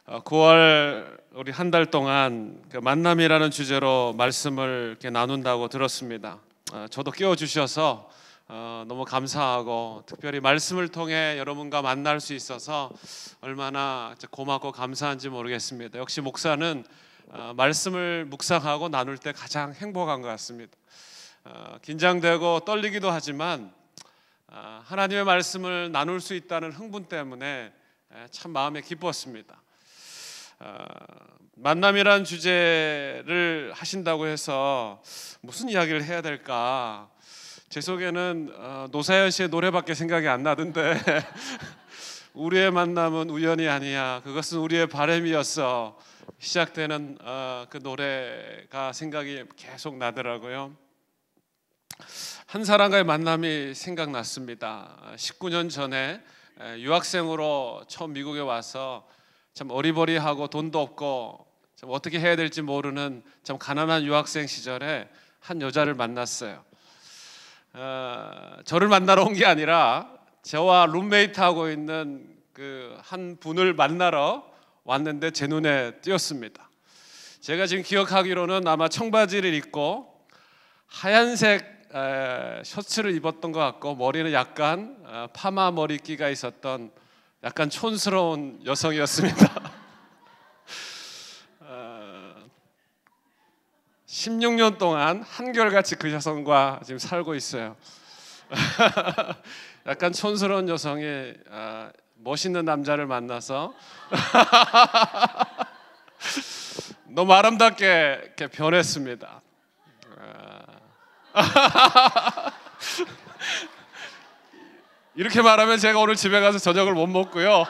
9월 우리 한 달 동안 그 만남이라는 주제로 말씀을 이렇게 나눈다고 들었습니다. 저도 깨워주셔서 너무 감사하고, 특별히 말씀을 통해 여러분과 만날 수 있어서 얼마나 고맙고 감사한지 모르겠습니다. 역시 목사는 말씀을 묵상하고 나눌 때 가장 행복한 것 같습니다. 긴장되고 떨리기도 하지만 하나님의 말씀을 나눌 수 있다는 흥분 때문에 참 마음에 기뻤습니다. 만남이란 주제를 하신다고 해서 무슨 이야기를 해야 될까? 제 속에는 노사연 씨의 노래밖에 생각이 안 나던데 우리의 만남은 우연이 아니야, 그것은 우리의 바람이었어 시작되는 그 노래가 생각이 계속 나더라고요. 한 사람과의 만남이 생각났습니다. 19년 전에 유학생으로 처음 미국에 와서 참 어리버리하고 돈도 없고 참 어떻게 해야 될지 모르는 참 가난한 유학생 시절에 한 여자를 만났어요. 저를 만나러 온 게 아니라 저와 룸메이트하고 있는 그 한 분을 만나러 왔는데 제 눈에 띄었습니다. 제가 지금 기억하기로는 아마 청바지를 입고 하얀색 셔츠를 입었던 것 같고, 머리는 약간 파마 머리끼가 있었던 약간 촌스러운 여성이었습니다. 16년 동안 한결같이 그 여성과 지금 살고 있어요. 약간 촌스러운 여성이 멋있는 남자를 만나서 너무 아름답게 이렇게 변했습니다. 이렇게 말하면 제가 오늘 집에 가서 저녁을 못 먹고요.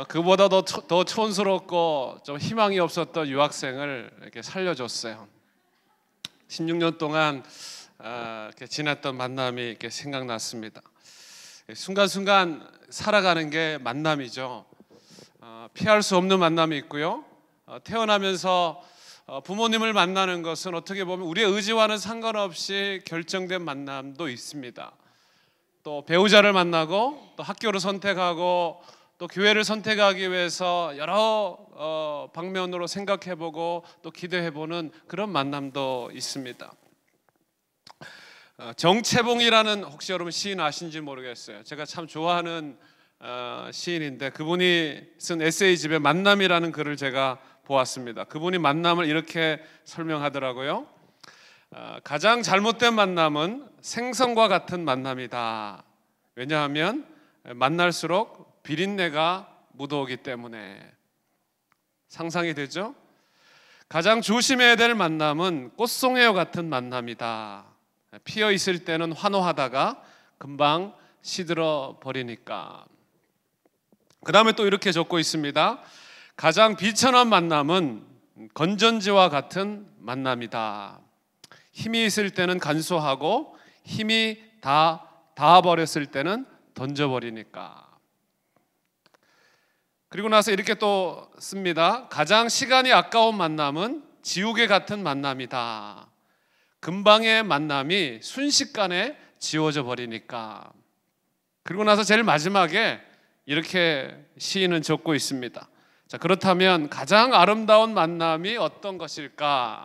그보다 더 촌스럽고 좀 희망이 없었던 유학생을 이렇게 살려줬어요. 16년 동안 이렇게 지났던 만남이 이렇게 생각났습니다. 순간순간 살아가는 게 만남이죠. 피할 수 없는 만남이 있고요. 태어나면서 부모님을 만나는 것은 어떻게 보면 우리의 의지와는 상관없이 결정된 만남도 있습니다. 또 배우자를 만나고, 또 학교를 선택하고, 또 교회를 선택하기 위해서 여러 방면으로 생각해보고 또 기도해보는 그런 만남도 있습니다. 정채봉이라는, 혹시 여러분 시인 아신지 모르겠어요. 제가 참 좋아하는 시인인데, 그분이 쓴 에세이집에 만남이라는 글을 제가 보았습니다. 그분이 만남을 이렇게 설명하더라고요. 가장 잘못된 만남은 생선과 같은 만남이다. 왜냐하면 만날수록 비린내가 묻어오기 때문에. 상상이 되죠? 가장 조심해야 될 만남은 꽃송이와 같은 만남이다. 피어 있을 때는 환호하다가 금방 시들어 버리니까. 그 다음에 또 이렇게 적고 있습니다. 가장 비천한 만남은 건전지와 같은 만남이다. 힘이 있을 때는 간소하고 힘이 다 닿아버렸을 때는 던져버리니까. 그리고 나서 이렇게 또 씁니다. 가장 시간이 아까운 만남은 지우개 같은 만남이다. 금방의 만남이 순식간에 지워져 버리니까. 그리고 나서 제일 마지막에 이렇게 시인은 적고 있습니다. 자, 그렇다면 가장 아름다운 만남이 어떤 것일까?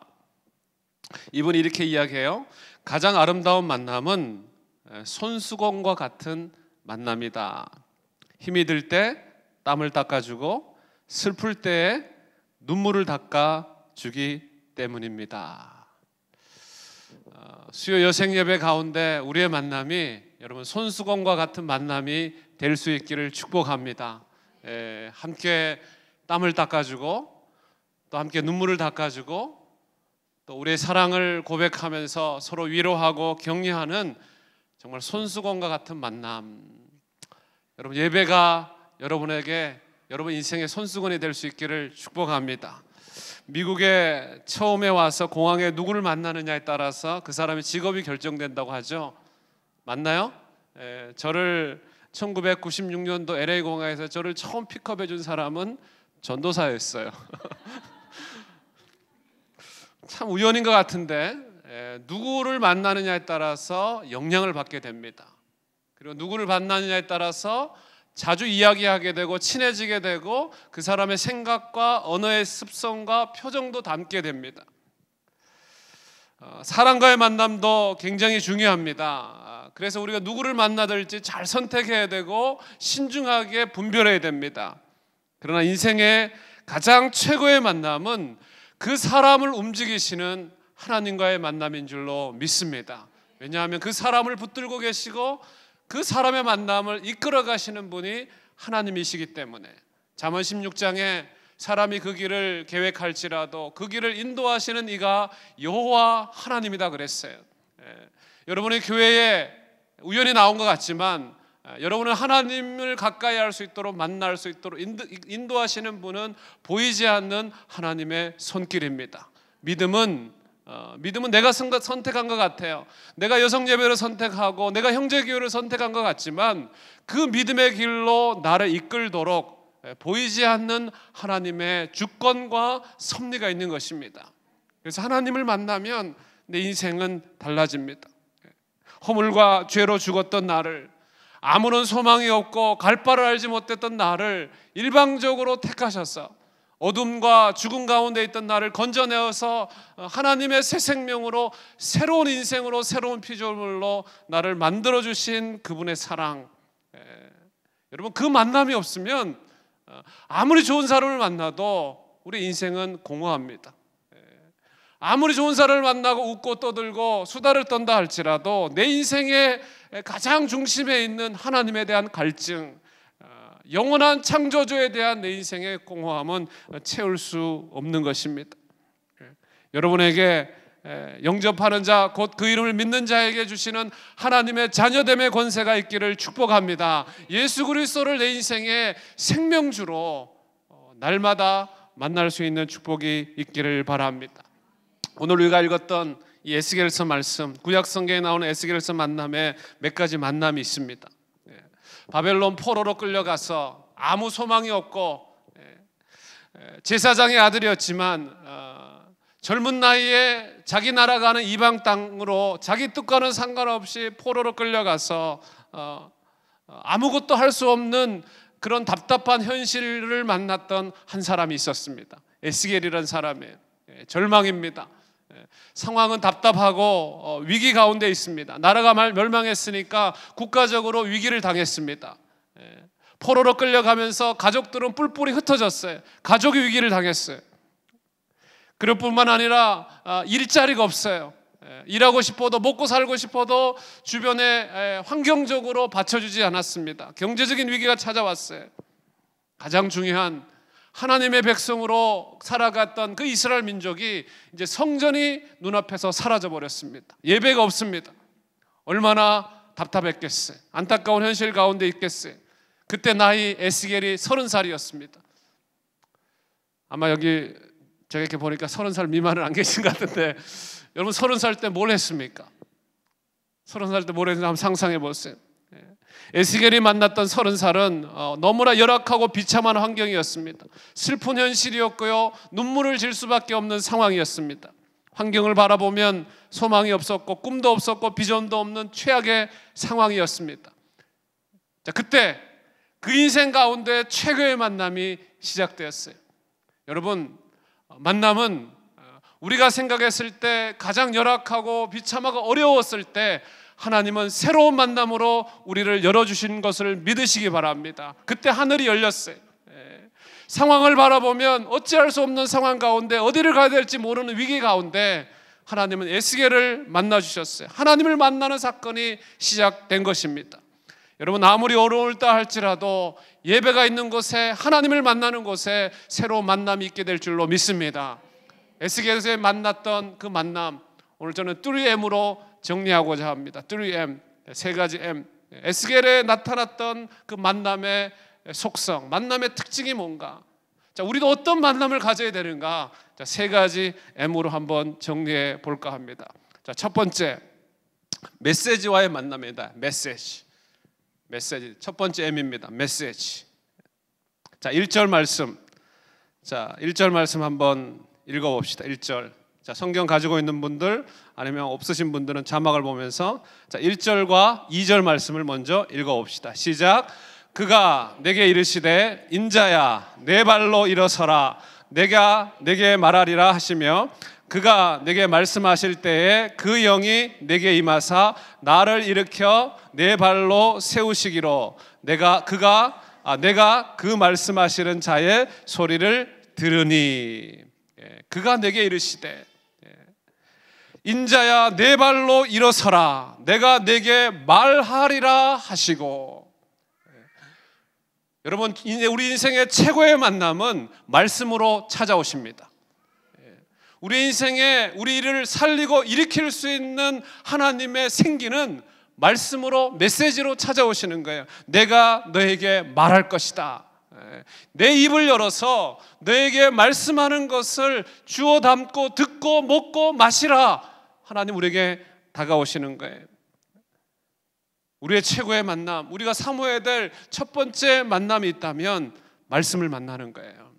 이분이 이렇게 이야기해요. 가장 아름다운 만남은 손수건과 같은 만남이다. 힘이 들 때 땀을 닦아주고 슬플 때에 눈물을 닦아주기 때문입니다. 수요 여생 예배 가운데 우리의 만남이 여러분 손수건과 같은 만남이 될 수 있기를 축복합니다. 함께 땀을 닦아주고, 또 함께 눈물을 닦아주고, 또 우리의 사랑을 고백하면서 서로 위로하고 격려하는 정말 손수건과 같은 만남. 여러분, 예배가 여러분에게 여러분 인생의 손수건이 될 수 있기를 축복합니다. 미국에 처음에 와서 공항에 누구를 만나느냐에 따라서 그 사람의 직업이 결정된다고 하죠. 맞나요? 저를 1996년도 LA 공항에서 저를 처음 픽업해 준 사람은 전도사였어요. 참 우연인 것 같은데 누구를 만나느냐에 따라서 영향을 받게 됩니다. 그리고 누구를 만나느냐에 따라서 자주 이야기하게 되고 친해지게 되고 그 사람의 생각과 언어의 습성과 표정도 닮게 됩니다. 사람과의 만남도 굉장히 중요합니다. 그래서 우리가 누구를 만나들지 잘 선택해야 되고 신중하게 분별해야 됩니다. 그러나 인생의 가장 최고의 만남은 그 사람을 움직이시는 하나님과의 만남인 줄로 믿습니다. 왜냐하면 그 사람을 붙들고 계시고 그 사람의 만남을 이끌어 가시는 분이 하나님이시기 때문에 잠언 16장에 사람이 그 길을 계획할지라도 그 길을 인도하시는 이가 여호와 하나님이다 그랬어요. 여러분의 교회에 우연히 나온 것 같지만 여러분은 하나님을 가까이 할 수 있도록 만날 수 있도록 인도하시는 분은 보이지 않는 하나님의 손길입니다. 믿음은 내가 선택한 것 같아요. 내가 여성예배를 선택하고 내가 형제교회를 선택한 것 같지만 그 믿음의 길로 나를 이끌도록 보이지 않는 하나님의 주권과 섭리가 있는 것입니다. 그래서 하나님을 만나면 내 인생은 달라집니다. 허물과 죄로 죽었던 나를, 아무런 소망이 없고 갈 바를 알지 못했던 나를 일방적으로 택하셔서 어둠과 죽음 가운데 있던 나를 건져내어서 하나님의 새 생명으로 새로운 인생으로 새로운 피조물로 나를 만들어주신 그분의 사랑, 여러분 그 만남이 없으면 아무리 좋은 사람을 만나도 우리 인생은 공허합니다. 아무리 좋은 사람을 만나고 웃고 떠들고 수다를 떤다 할지라도 내 인생의 가장 중심에 있는 하나님에 대한 갈증, 영원한 창조주에 대한 내 인생의 공허함은 채울 수 없는 것입니다. 여러분에게 영접하는 자, 곧 그 이름을 믿는 자에게 주시는 하나님의 자녀됨의 권세가 있기를 축복합니다. 예수 그리스도를 내 인생의 생명주로 날마다 만날 수 있는 축복이 있기를 바랍니다. 오늘 우리가 읽었던 이 에스겔서 말씀, 구약 성경에 나오는 에스겔서 만남에 몇 가지 만남이 있습니다. 바벨론 포로로 끌려가서 아무 소망이 없고 제사장의 아들이었지만 젊은 나이에 자기 나라 가는 이방 땅으로 자기 뜻과는 상관없이 포로로 끌려가서 아무것도 할 수 없는 그런 답답한 현실을 만났던 한 사람이 있었습니다. 에스겔이라는 사람이에요. 절망입니다. 상황은 답답하고 위기 가운데 있습니다. 나라가 멸망했으니까 국가적으로 위기를 당했습니다. 포로로 끌려가면서 가족들은 뿔뿔이 흩어졌어요. 가족이 위기를 당했어요. 그럴 뿐만 아니라 일자리가 없어요. 일하고 싶어도 먹고 살고 싶어도 주변에 환경적으로 받쳐주지 않았습니다. 경제적인 위기가 찾아왔어요. 가장 중요한 하나님의 백성으로 살아갔던 그 이스라엘 민족이 이제 성전이 눈앞에서 사라져 버렸습니다. 예배가 없습니다. 얼마나 답답했겠어요. 안타까운 현실 가운데 있겠어요. 그때 나이 에스겔이 30살이었습니다. 아마 여기 제가 이렇게 보니까 30살 미만은 안 계신 것 같은데 여러분 30살 때 뭘 했습니까? 30살 때 뭘 했는지 한번 상상해 보세요. 에스겔이 만났던 30살은 너무나 열악하고 비참한 환경이었습니다. 슬픈 현실이었고요, 눈물을 질 수밖에 없는 상황이었습니다. 환경을 바라보면 소망이 없었고 꿈도 없었고 비전도 없는 최악의 상황이었습니다. 자, 그때 그 인생 가운데 최고의 만남이 시작되었어요. 여러분, 만남은 우리가 생각했을 때 가장 열악하고 비참하고 어려웠을 때 하나님은 새로운 만남으로 우리를 열어주신 것을 믿으시기 바랍니다. 그때 하늘이 열렸어요. 상황을 바라보면 어찌할 수 없는 상황 가운데 어디를 가야 될지 모르는 위기 가운데 하나님은 에스겔을 만나주셨어요. 하나님을 만나는 사건이 시작된 것입니다. 여러분, 아무리 어려울다 할지라도 예배가 있는 곳에, 하나님을 만나는 곳에 새로운 만남이 있게 될 줄로 믿습니다. 에스겔에서 만났던 그 만남, 오늘 저는 3M으로 정리하고자 합니다. 3M, 세 가지 M. 에스겔에 나타났던 그 만남의 속성, 만남의 특징이 뭔가? 자, 우리도 어떤 만남을 가져야 되는가? 자, 세 가지 M으로 한번 정리해 볼까 합니다. 자, 첫 번째, 메시지와의 만남입니다. 메시지. 첫 번째 M입니다. 메시지. 자, 1절 말씀. 자, 1절 말씀 한번 읽어 봅시다. 1절. 자, 성경 가지고 있는 분들 아니면 없으신 분들은 자막을 보면서 자, 1절과 2절 말씀을 먼저 읽어 봅시다. 시작. 그가 내게 이르시되 인자야 내 발로 일어서라 내가 내게 말하리라 하시며 그가 내게 말씀하실 때에 그 영이 내게 임하사 나를 일으켜 내 발로 세우시기로 내가 그 말씀하시는 자의 소리를 들으니. 그가 내게 이르시되 인자야 내 발로 일어서라 내가 내게 말하리라 하시고. 여러분, 우리 인생의 최고의 만남은 말씀으로 찾아오십니다. 우리 인생에 우리를 살리고 일으킬 수 있는 하나님의 생기는 말씀으로, 메시지로 찾아오시는 거예요. 내가 너에게 말할 것이다. 내 입을 열어서 너에게 말씀하는 것을 주워 담고 듣고 먹고 마시라. 하나님 우리에게 다가오시는 거예요. 우리의 최고의 만남, 우리가 사모해야 될 첫 번째 만남이 있다면 말씀을 만나는 거예요.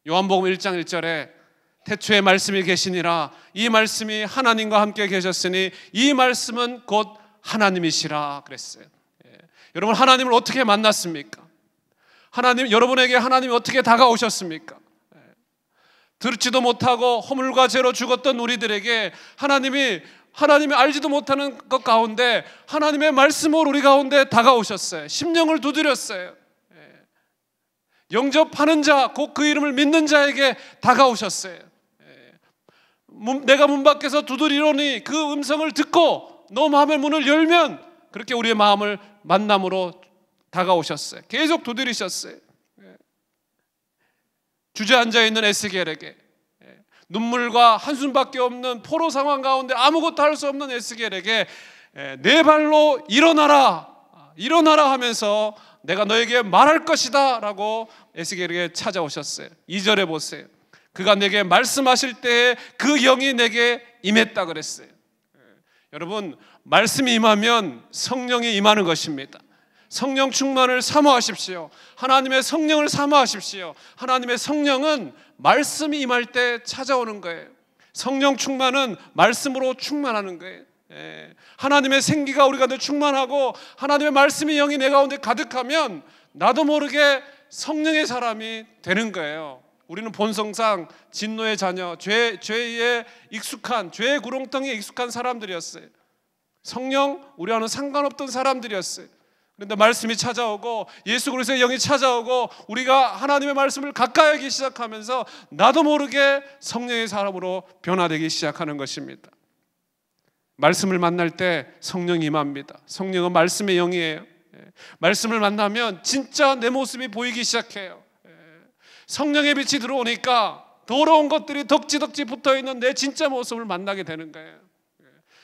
요한복음 1장 1절에 태초에 말씀이 계시니라 이 말씀이 하나님과 함께 계셨으니 이 말씀은 곧 하나님이시라 그랬어요. 여러분, 하나님을 어떻게 만났습니까? 여러분에게 하나님이 어떻게 다가오셨습니까? 듣지도 못하고 허물과 죄로 죽었던 우리들에게 하나님이 알지도 못하는 것 가운데 하나님의 말씀으로 우리 가운데 다가오셨어요. 심령을 두드렸어요. 영접하는 자, 곧 그 이름을 믿는 자에게 다가오셨어요. 내가 문 밖에서 두드리노니 그 음성을 듣고 너 마음의 문을 열면, 그렇게 우리의 마음을 만남으로 다가오셨어요. 계속 두드리셨어요. 주저앉아 있는 에스겔에게, 눈물과 한숨밖에 없는 포로 상황 가운데 아무것도 할 수 없는 에스겔에게 내 발로 일어나라 하면서 내가 너에게 말할 것이다 라고 에스겔에게 찾아오셨어요. 2절에 보세요. 그가 내게 말씀하실 때에 그 영이 내게 임했다 그랬어요. 여러분, 말씀이 임하면 성령이 임하는 것입니다. 성령 충만을 사모하십시오. 하나님의 성령을 사모하십시오. 하나님의 성령은 말씀이 임할 때 찾아오는 거예요. 성령 충만은 말씀으로 충만하는 거예요. 하나님의 생기가 우리 가운데 충만하고 하나님의 말씀이 영이 내 가운데 가득하면 나도 모르게 성령의 사람이 되는 거예요. 우리는 본성상 진노의 자녀, 죄의 익숙한, 죄의 구렁텅이에 익숙한 사람들이었어요. 성령, 우리와는 상관없던 사람들이었어요. 그런데 말씀이 찾아오고 예수 그리스도의 영이 찾아오고 우리가 하나님의 말씀을 가까이 하기 시작하면서 나도 모르게 성령의 사람으로 변화되기 시작하는 것입니다. 말씀을 만날 때 성령이 임합니다. 성령은 말씀의 영이에요. 말씀을 만나면 진짜 내 모습이 보이기 시작해요. 성령의 빛이 들어오니까 더러운 것들이 덕지덕지 붙어있는 내 진짜 모습을 만나게 되는 거예요.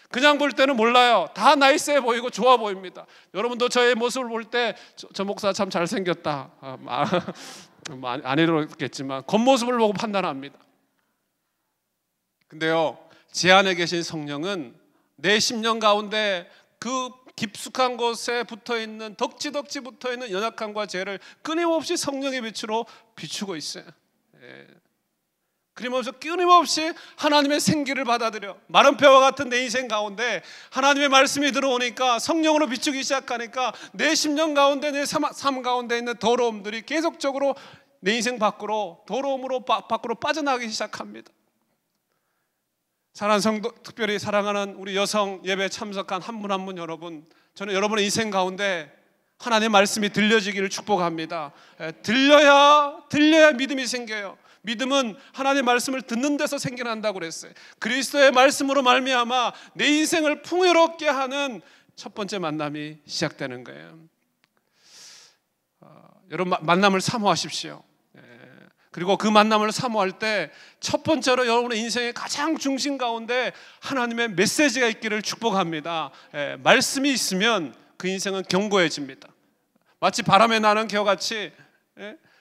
그냥 볼 때는 몰라요. 다 나이스해 보이고 좋아 보입니다. 여러분도 저의 모습을 볼 때 저 목사 참 잘생겼다, 안 이렇겠지만 겉모습을 보고 판단합니다. 근데요, 제 안에 계신 성령은 내 심령 가운데 그 깊숙한 곳에 붙어있는, 덕지덕지 붙어있는 연약함과 죄를 끊임없이 성령의 빛으로 비추고 있어요. 끊임없이 하나님의 생기를 받아들여. 마른 뼈와 같은 내 인생 가운데 하나님의 말씀이 들어오니까, 성령으로 비추기 시작하니까 내 심령 가운데, 내 삶 가운데 있는 더러움들이 계속적으로 내 인생 밖으로, 더러움으로 밖으로 빠져나가기 시작합니다. 사랑하는 성도, 특별히 사랑하는 우리 여성 예배 참석한 한 분 한 분 여러분, 저는 여러분의 인생 가운데 하나님의 말씀이 들려지기를 축복합니다. 들려야 믿음이 생겨요. 믿음은 하나님의 말씀을 듣는 데서 생겨난다고 그랬어요. 그리스도의 말씀으로 말미암아 내 인생을 풍요롭게 하는 첫 번째 만남이 시작되는 거예요. 여러분, 만남을 사모하십시오. 그리고 그 만남을 사모할 때 첫 번째로 여러분의 인생의 가장 중심 가운데 하나님의 메시지가 있기를 축복합니다. 말씀이 있으면 그 인생은 견고해집니다. 마치 바람에 나는 개같이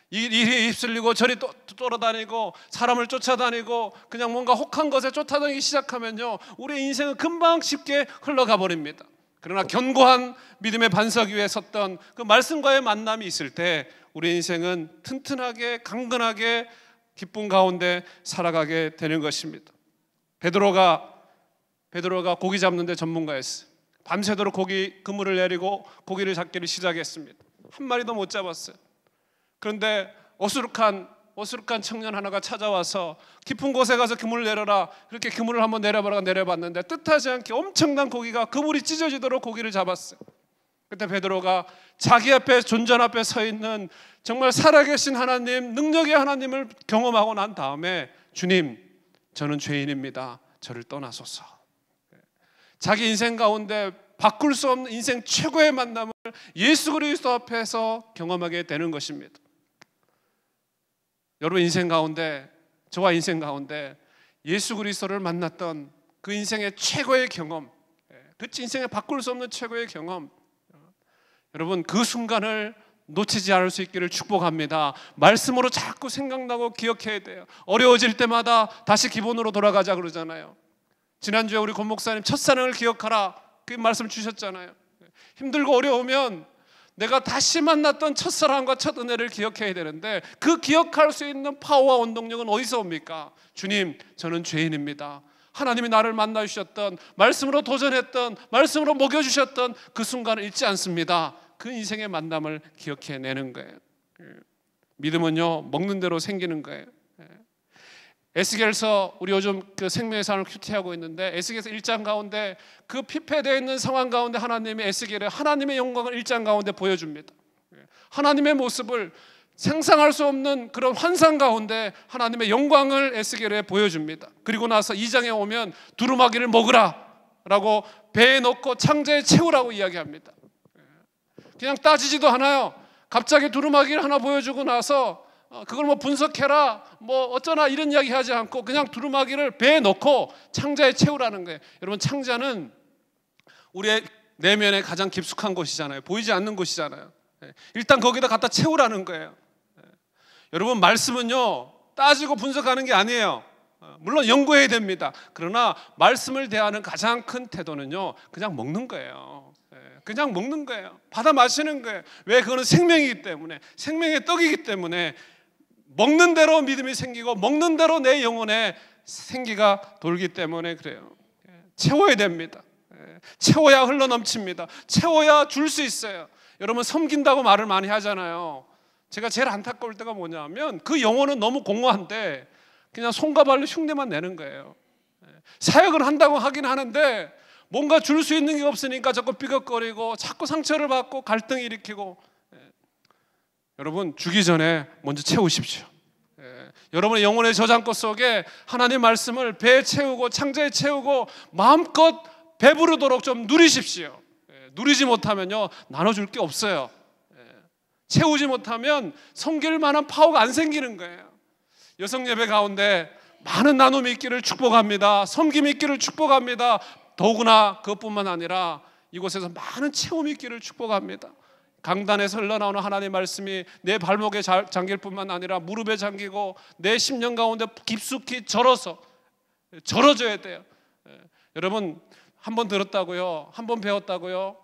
이리 휩쓸리고 저리 돌아다니고 사람을 쫓아다니고 그냥 뭔가 혹한 것에 쫓아다니기 시작하면요, 우리의 인생은 금방 쉽게 흘러가 버립니다. 그러나 견고한 믿음의 반석 위에 섰던 그 말씀과의 만남이 있을 때 우리 인생은 튼튼하게, 강건하게 기쁨 가운데 살아가게 되는 것입니다. 베드로가 고기 잡는 데 전문가였어요. 밤새도록 그물을 내리고 고기를 잡기를 시작했습니다. 한 마리도 못 잡았어요. 그런데 어수룩한 청년 하나가 찾아와서 깊은 곳에 가서 그물을 내려라. 그렇게 그물을 한번 내려봤는데 뜻하지 않게 엄청난 고기가 그물이 찢어지도록 고기를 잡았어요. 그때 베드로가 자기 앞에 존전 앞에 서 있는 정말 살아계신 하나님, 능력의 하나님을 경험하고 난 다음에 주님, 저는 죄인입니다. 저를 떠나소서. 자기 인생 가운데 바꿀 수 없는 인생 최고의 만남을 예수 그리스도 앞에서 경험하게 되는 것입니다. 여러분 인생 가운데, 저와 인생 가운데 예수 그리스도를 만났던 그 인생의 최고의 경험, 그 인생에 바꿀 수 없는 최고의 경험, 여러분 그 순간을 놓치지 않을 수 있기를 축복합니다. 말씀으로 자꾸 생각나고 기억해야 돼요. 어려워질 때마다 다시 기본으로 돌아가자 그러잖아요. 지난주에 우리 권 목사님 첫사랑을 기억하라 그 말씀 주셨잖아요. 힘들고 어려우면 내가 다시 만났던 첫사랑과 첫 은혜를 기억해야 되는데 그 기억할 수 있는 파워와 원동력은 어디서 옵니까? 주님, 저는 죄인입니다. 하나님이 나를 만나 주셨던, 말씀으로 도전했던, 말씀으로 먹여주셨던 그 순간을 잊지 않습니다. 그 인생의 만남을 기억해내는 거예요. 믿음은요, 먹는 대로 생기는 거예요. 에스겔서, 우리 요즘 그 생명의 산을 큐티하고 있는데 에스겔서 1장 가운데 그 피폐되어 있는 상황 가운데 하나님이 에스겔의 하나님의 영광을 1장 가운데 보여줍니다. 하나님의 모습을 상상할 수 없는 그런 환상 가운데 하나님의 영광을 에스겔에 보여줍니다. 그리고 나서 2장에 오면 두루마기를 먹으라 라고 배에 넣고 창자에 채우라고 이야기합니다. 그냥 따지지도 않아요. 갑자기 두루마기를 하나 보여주고 나서 그걸 뭐 분석해라 뭐 어쩌나 이런 이야기 하지 않고 그냥 두루마기를 배에 넣고 창자에 채우라는 거예요. 여러분 창자는 우리의 내면에 가장 깊숙한 곳이잖아요. 보이지 않는 곳이잖아요. 일단 거기다 갖다 채우라는 거예요. 여러분 말씀은요 따지고 분석하는 게 아니에요. 물론 연구해야 됩니다. 그러나 말씀을 대하는 가장 큰 태도는요 그냥 먹는 거예요. 그냥 먹는 거예요. 받아 마시는 거예요. 왜? 그거는 생명이기 때문에, 생명의 떡이기 때문에 먹는 대로 믿음이 생기고 먹는 대로 내 영혼에 생기가 돌기 때문에 그래요. 채워야 됩니다. 채워야 흘러넘칩니다. 채워야 줄 수 있어요. 여러분 섬긴다고 말을 많이 하잖아요. 제가 제일 안타까울 때가 뭐냐면 그 영혼은 너무 공허한데 그냥 손과 발로 흉내만 내는 거예요. 사역을 한다고 하긴 하는데 뭔가 줄 수 있는 게 없으니까 자꾸 삐걱거리고 자꾸 상처를 받고 갈등을 일으키고. 여러분 주기 전에 먼저 채우십시오. 여러분의 영혼의 저장고 속에 하나님 말씀을 배에 채우고 창자에 채우고 마음껏 배부르도록 좀 누리십시오. 누리지 못하면요 나눠줄 게 없어요. 채우지 못하면 섬길 만한 파워가 안 생기는 거예요. 여성 예배 가운데 많은 나눔이 있기를 축복합니다. 섬김이 있기를 축복합니다. 더구나 그것뿐만 아니라 이곳에서 많은 체험이 있기를 축복합니다. 강단에서 흘러나오는 하나님의 말씀이 내 발목에 잠길 뿐만 아니라 무릎에 잠기고 내 심령 가운데 깊숙이 절어져야 돼요. 여러분 한 번 들었다고요? 한 번 배웠다고요?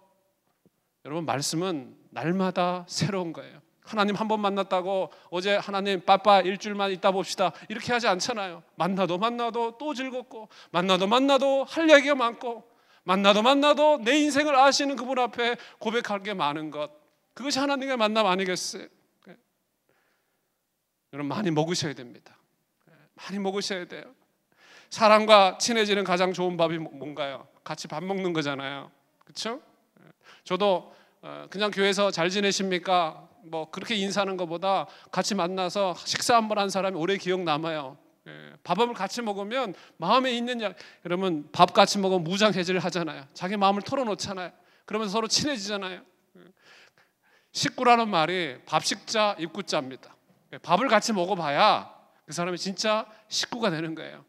여러분 말씀은 날마다 새로운 거예요. 하나님 한 번 만났다고 어제 하나님 빠빠 일주일만 있다 봅시다 이렇게 하지 않잖아요. 만나도 또 즐겁고 만나도 할 얘기가 많고 만나도 내 인생을 아시는 그분 앞에 고백할 게 많은 것, 그것이 하나님의 만남 아니겠어요? 여러분 많이 먹으셔야 됩니다. 많이 먹으셔야 돼요. 사람과 친해지는 가장 좋은 밥이 뭔가요? 같이 밥 먹는 거잖아요. 그렇죠? 저도 그냥 교회에서 잘 지내십니까? 뭐 그렇게 인사하는 것보다 같이 만나서 식사 한번 한 사람이 오래 기억 남아요. 밥을 같이 먹으면 마음에 있는 여러분 밥 같이 먹으면 무장해제를 하잖아요. 자기 마음을 털어놓잖아요. 그러면서 서로 친해지잖아요. 식구라는 말이 밥식자 입구자입니다. 밥을 같이 먹어봐야 그 사람이 진짜 식구가 되는 거예요.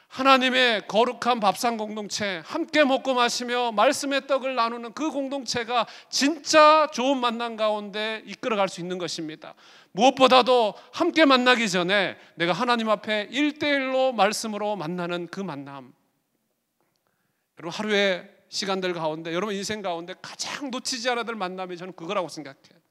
하나님의 거룩한 밥상 공동체, 함께 먹고 마시며 말씀의 떡을 나누는 그 공동체가 진짜 좋은 만남 가운데 이끌어갈 수 있는 것입니다. 무엇보다도 함께 만나기 전에 내가 하나님 앞에 1대1로 말씀으로 만나는 그 만남. 여러분 하루의 시간들 가운데, 여러분 인생 가운데 가장 놓치지 않아야 될 만남이 저는 그거라고 생각해요.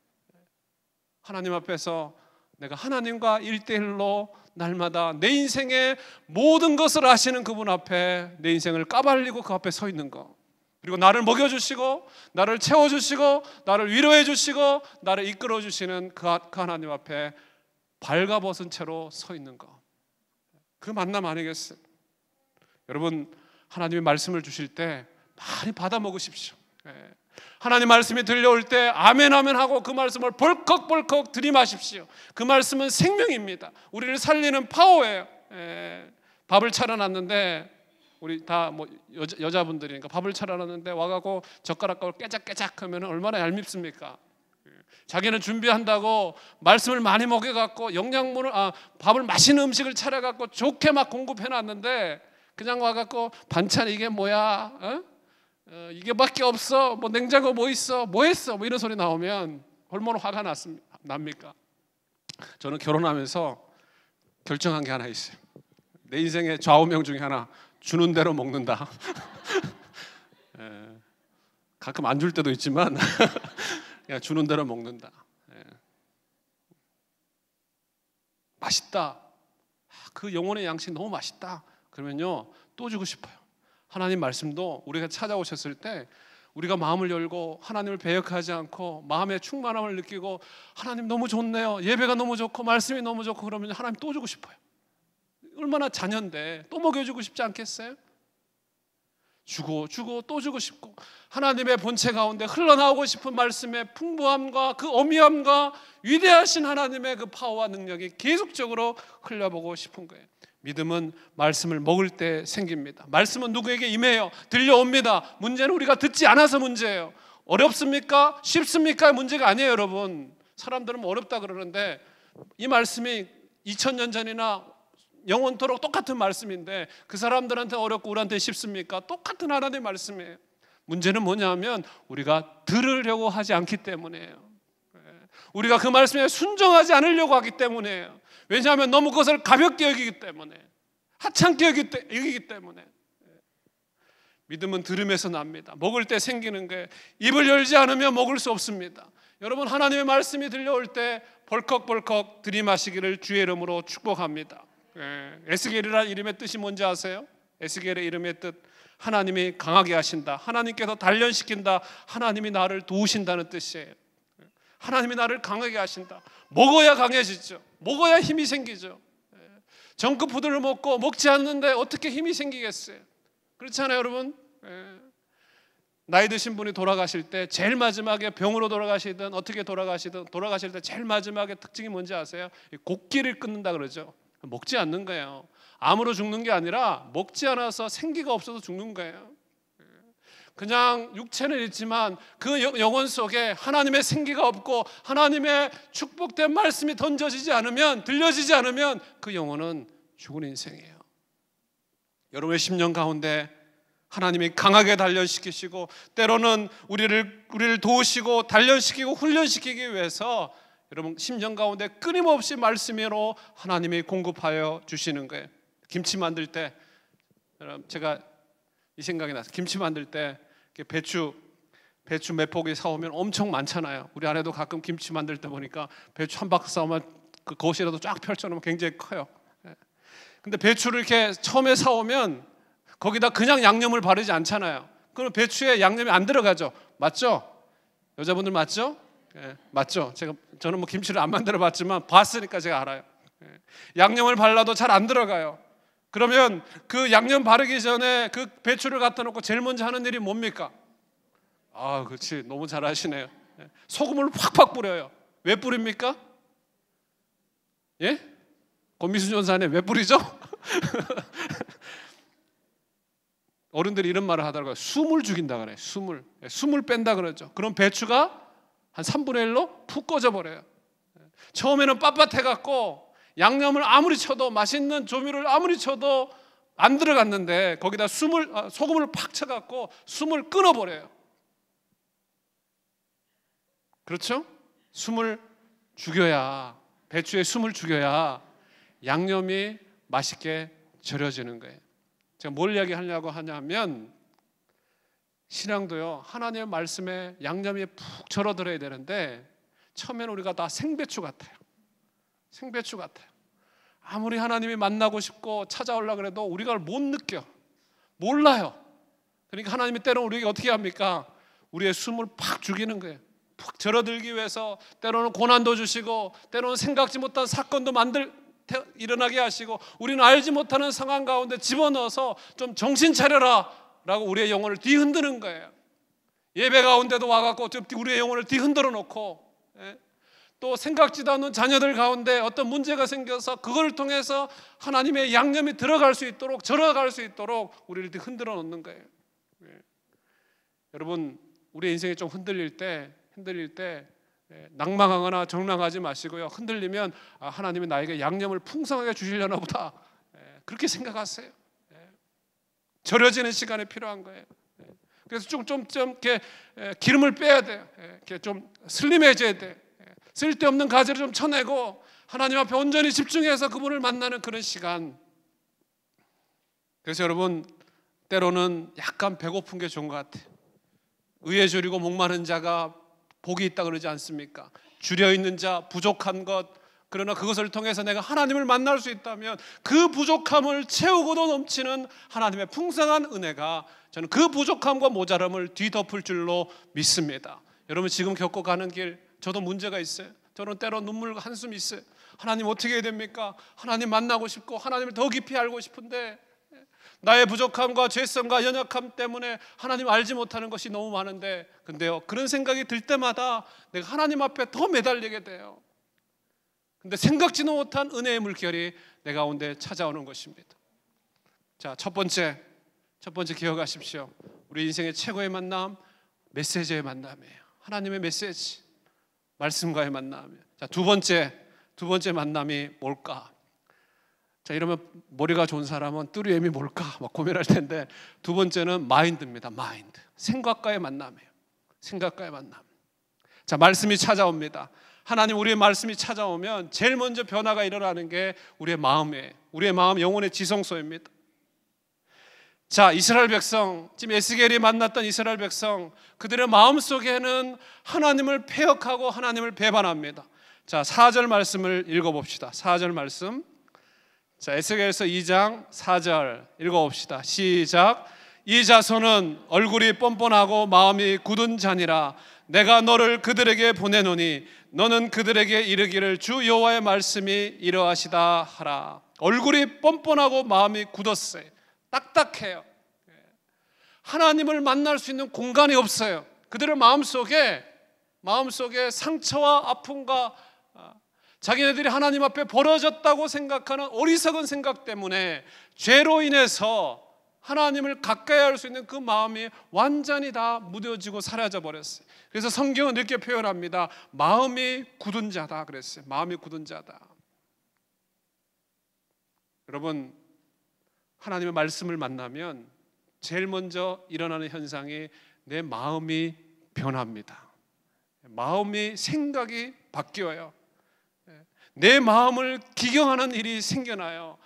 하나님 앞에서 내가 하나님과 1대1로 날마다 내 인생의 모든 것을 아시는 그분 앞에 내 인생을 까발리고 그 앞에 서 있는 거. 그리고 나를 먹여주시고 나를 채워주시고 나를 위로해주시고 나를 이끌어주시는 그 하나님 앞에 발가벗은 채로 서 있는 것, 그 만남 아니겠어요? 여러분, 하나님의 말씀을 주실 때 많이 받아 먹으십시오. 하나님 말씀이 들려올 때 아멘 아멘 하고 그 말씀을 벌컥벌컥 들이마십시오. 그 말씀은 생명입니다. 우리를 살리는 파워예요. 밥을 차려놨는데 우리 다 뭐 여자분들이니까 밥을 차려놨는데 와가고 젓가락을 깨작깨작 하면 얼마나 얄밉습니까? 자기는 준비한다고 말씀을 많이 먹여갖고 영양분을 밥을 맛있는 음식을 차려갖고 좋게 막 공급해놨는데 그냥 와갖고 반찬 이게 뭐야? 이게밖에 없어? 뭐 냉장고 뭐 있어? 뭐 했어? 뭐 이런 소리 나오면 얼마나 화가 납니까? 저는 결혼하면서 결정한 게 하나 있어요. 내 인생의 좌우명 중에 하나, 주는 대로 먹는다. 가끔 안 줄 때도 있지만 그냥 주는 대로 먹는다. 맛있다. 그 영혼의 양식 너무 맛있다. 그러면요 또 주고 싶어요. 하나님 말씀도 우리가 찾아오셨을 때 우리가 마음을 열고 하나님을 배역하지 않고 마음의 충만함을 느끼고 하나님 너무 좋네요, 예배가 너무 좋고 말씀이 너무 좋고 그러면 하나님 또 주고 싶어요. 얼마나 자녀인데 또 먹여주고 싶지 않겠어요? 주고 또 주고 싶고 하나님의 본체 가운데 흘러나오고 싶은 말씀의 풍부함과 그 어미함과 위대하신 하나님의 그 파워와 능력이 계속적으로 흘려보고 싶은 거예요. 믿음은 말씀을 먹을 때 생깁니다. 말씀은 누구에게 임해요? 들려옵니다. 문제는 우리가 듣지 않아서 문제예요. 어렵습니까? 쉽습니까? 문제가 아니에요. 여러분, 사람들은 어렵다 그러는데 이 말씀이 2000년 전이나 영원토록 똑같은 말씀인데 그 사람들한테 어렵고 우리한테 쉽습니까? 똑같은 하나님의 말씀이에요. 문제는 뭐냐면 우리가 들으려고 하지 않기 때문이에요. 우리가 그 말씀에 순종하지 않으려고 하기 때문이에요. 왜냐하면 너무 그것을 가볍게 여기기 때문에, 하찮게 여기기 때문에. 믿음은 들음에서 납니다. 먹을 때 생기는 게 입을 열지 않으면 먹을 수 없습니다. 여러분, 하나님의 말씀이 들려올 때 벌컥벌컥 들이마시기를 주의 이름으로 축복합니다. 에스겔이라는 이름의 뜻이 뭔지 아세요? 에스겔의 이름의 뜻, 하나님이 강하게 하신다, 하나님께서 단련시킨다, 하나님이 나를 도우신다는 뜻이에요. 하나님이 나를 강하게 하신다. 먹어야 강해지죠. 먹어야 힘이 생기죠. 정크푸드를 먹지 않는데 어떻게 힘이 생기겠어요? 그렇잖아요, 여러분. 나이 드신 분이 돌아가실 때 제일 마지막에 병으로 돌아가시든 어떻게 돌아가시든 돌아가실 때 제일 마지막에 특징이 뭔지 아세요? 곡기를 끊는다 그러죠. 먹지 않는 거예요. 암으로 죽는 게 아니라 먹지 않아서 생기가 없어서 죽는 거예요. 그냥 육체는 있지만 그 영혼 속에 하나님의 생기가 없고 하나님의 축복된 말씀이 던져지지 않으면, 들려지지 않으면 그 영혼은 죽은 인생이에요. 여러분의 심령 가운데 하나님이 강하게 단련시키시고 때로는 우리를 도우시고 단련시키고 훈련시키기 위해서 여러분 심령 가운데 끊임없이 말씀으로 하나님이 공급하여 주시는 거예요. 김치 만들 때 제가 이 생각이 났어요. 김치 만들 때 배추 몇 포기 사오면 엄청 많잖아요. 우리 아내도 가끔 김치 만들 때 보니까 배추 한 바퀴 사오면 그 거실에도 쫙 펼쳐놓으면 굉장히 커요. 근데 배추를 이렇게 처음에 사오면 거기다 그냥 양념을 바르지 않잖아요. 그럼 배추에 양념이 안 들어가죠. 맞죠? 여자분들 맞죠? 맞죠? 저는 뭐 김치를 안 만들어 봤지만 봤으니까 제가 알아요. 양념을 발라도 잘 안 들어가요. 그러면 그 양념 바르기 전에 그 배추를 갖다 놓고 제일 먼저 하는 일이 뭡니까? 그렇지, 너무 잘 아시네요. 소금을 팍팍 뿌려요. 왜 뿌립니까? 예? 권미수 전사님 왜 뿌리죠? 어른들이 이런 말을 하더라고요. 숨을 죽인다 그래요. 숨을 뺀다 그러죠. 그럼 배추가 한 3분의 1로 푹 꺼져버려요. 처음에는 빳빳해갖고 양념을 아무리 쳐도, 맛있는 조미료를 아무리 쳐도 안 들어갔는데 거기다 소금을 팍 쳐갖고 숨을 끊어버려요. 그렇죠? 숨을 죽여야, 배추에 숨을 죽여야 양념이 맛있게 절여지는 거예요. 제가 뭘 이야기하려고 하냐면 신앙도요, 하나님의 말씀에 양념이 푹 절어들어야 되는데 처음에는 우리가 다 생배추 같아요. 생배추 같아요. 아무리 하나님이 만나고 싶고 찾아오려고 해도 우리가 못 느껴. 몰라요. 그러니까 하나님이 때로는 우리에게 어떻게 합니까? 우리의 숨을 팍 죽이는 거예요. 푹 절어들기 위해서 때로는 고난도 주시고, 때로는 생각지 못한 사건도 일어나게 하시고, 우리는 알지 못하는 상황 가운데 집어넣어서 좀 정신 차려라 라고 우리의 영혼을 뒤흔드는 거예요. 예배 가운데도 와갖고 우리의 영혼을 뒤흔들어 놓고, 또 생각지도 않은 자녀들 가운데 어떤 문제가 생겨서 그걸 통해서 하나님의 양념이 들어갈 수 있도록, 절어갈 수 있도록 우리를 흔들어 놓는 거예요. 여러분, 우리 인생이 좀 흔들릴 때 낭망하거나 절망하지 마시고요. 흔들리면 하나님이 나에게 양념을 풍성하게 주시려나 보다, 그렇게 생각하세요. 절여지는 시간이 필요한 거예요. 그래서 좀 이렇게 기름을 빼야 돼요. 이렇게 좀 슬림해져야 돼. 쓸데없는 가지를 좀 쳐내고 하나님 앞에 온전히 집중해서 그분을 만나는 그런 시간. 그래서 여러분, 때로는 약간 배고픈 게 좋은 것 같아요. 의에 줄이고 목마른 자가 복이 있다 그러지 않습니까? 줄여 있는 자, 부족한 것, 그러나 그것을 통해서 내가 하나님을 만날 수 있다면 그 부족함을 채우고도 넘치는 하나님의 풍성한 은혜가, 저는 그 부족함과 모자람을 뒤덮을 줄로 믿습니다. 여러분, 지금 겪어가는 길, 저도 문제가 있어요. 저는 때로 눈물 한숨이 있어요. 하나님 어떻게 해야 됩니까? 하나님 만나고 싶고 하나님을 더 깊이 알고 싶은데 나의 부족함과 죄성과 연약함 때문에 하나님 알지 못하는 것이 너무 많은데, 근데요, 그런 생각이 들 때마다 내가 하나님 앞에 더 매달리게 돼요. 근데 생각지도 못한 은혜의 물결이 내 가운데 찾아오는 것입니다. 자, 첫 번째 기억하십시오. 우리 인생의 최고의 만남, 메시지의 만남이에요. 하나님의 메시지, 말씀과의 만남이에요. 자, 두 번째 만남이 뭘까? 자, 이러면 머리가 좋은 사람은 뚜리엠이 뭘까 막 고민할 텐데, 두 번째는 마인드입니다. 마인드, 생각과의 만남이에요. 생각과의 만남. 자, 말씀이 찾아옵니다. 하나님, 우리의 말씀이 찾아오면 제일 먼저 변화가 일어나는 게 우리의 마음이에요. 우리의 마음, 영혼의 지성소입니다. 자, 이스라엘 백성, 지금 에스겔이 만났던 이스라엘 백성, 그들의 마음속에는 하나님을 패역하고 하나님을 배반합니다. 자, 4절 말씀을 읽어봅시다. 4절 말씀. 자, 에스겔서 2장 4절 읽어봅시다. 시작. 이 자손은 얼굴이 뻔뻔하고 마음이 굳은 자니라. 내가 너를 그들에게 보내노니 너는 그들에게 이르기를 주 여호와의 말씀이 이러하시다 하라. 얼굴이 뻔뻔하고 마음이 굳었어요. 딱딱해요. 하나님을 만날 수 있는 공간이 없어요. 그들의 마음속에 상처와 아픔과 자기네들이 하나님 앞에 벌어졌다고 생각하는 어리석은 생각 때문에 죄로 인해서 하나님을 가까이 할 수 있는 그 마음이 완전히 다 무뎌지고 사라져 버렸어요. 그래서 성경은 이렇게 표현합니다. 마음이 굳은 자다 그랬어요. 마음이 굳은 자다. 여러분, 하나님의 말씀을 만나면 제일 먼저 일어나는 현상이 내 마음이 변합니다. 마음이, 생각이 바뀌어요. 내 마음을 기경하는 일이 생겨나요.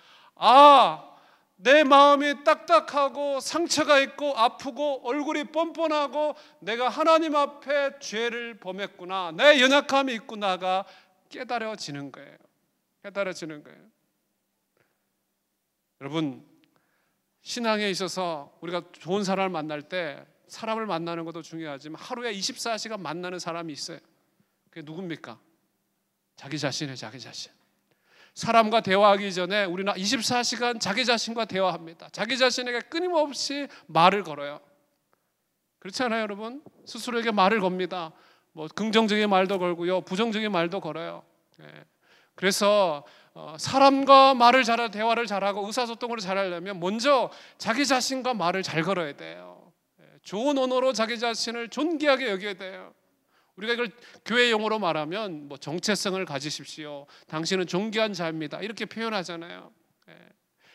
내 마음이 딱딱하고 상처가 있고 아프고 얼굴이 뻔뻔하고 내가 하나님 앞에 죄를 범했구나, 내 연약함이 있구나가 깨달아지는 거예요. 깨달아지는 거예요. 여러분, 신앙에 있어서 우리가 좋은 사람을 만날 때 사람을 만나는 것도 중요하지만 하루에 24시간 만나는 사람이 있어요. 그게 누굽니까? 자기 자신이에요. 자기 자신. 사람과 대화하기 전에 우리는 24시간 자기 자신과 대화합니다. 자기 자신에게 끊임없이 말을 걸어요. 그렇지 않아요, 여러분? 스스로에게 말을 겁니다. 뭐 긍정적인 말도 걸고요, 부정적인 말도 걸어요. 그래서 사람과 대화를 잘하고 의사소통을 잘하려면 먼저 자기 자신과 말을 잘 걸어야 돼요. 좋은 언어로 자기 자신을 존귀하게 여겨야 돼요. 우리가 이걸 교회 용어로 말하면 뭐 정체성을 가지십시오, 당신은 존귀한 자입니다, 이렇게 표현하잖아요.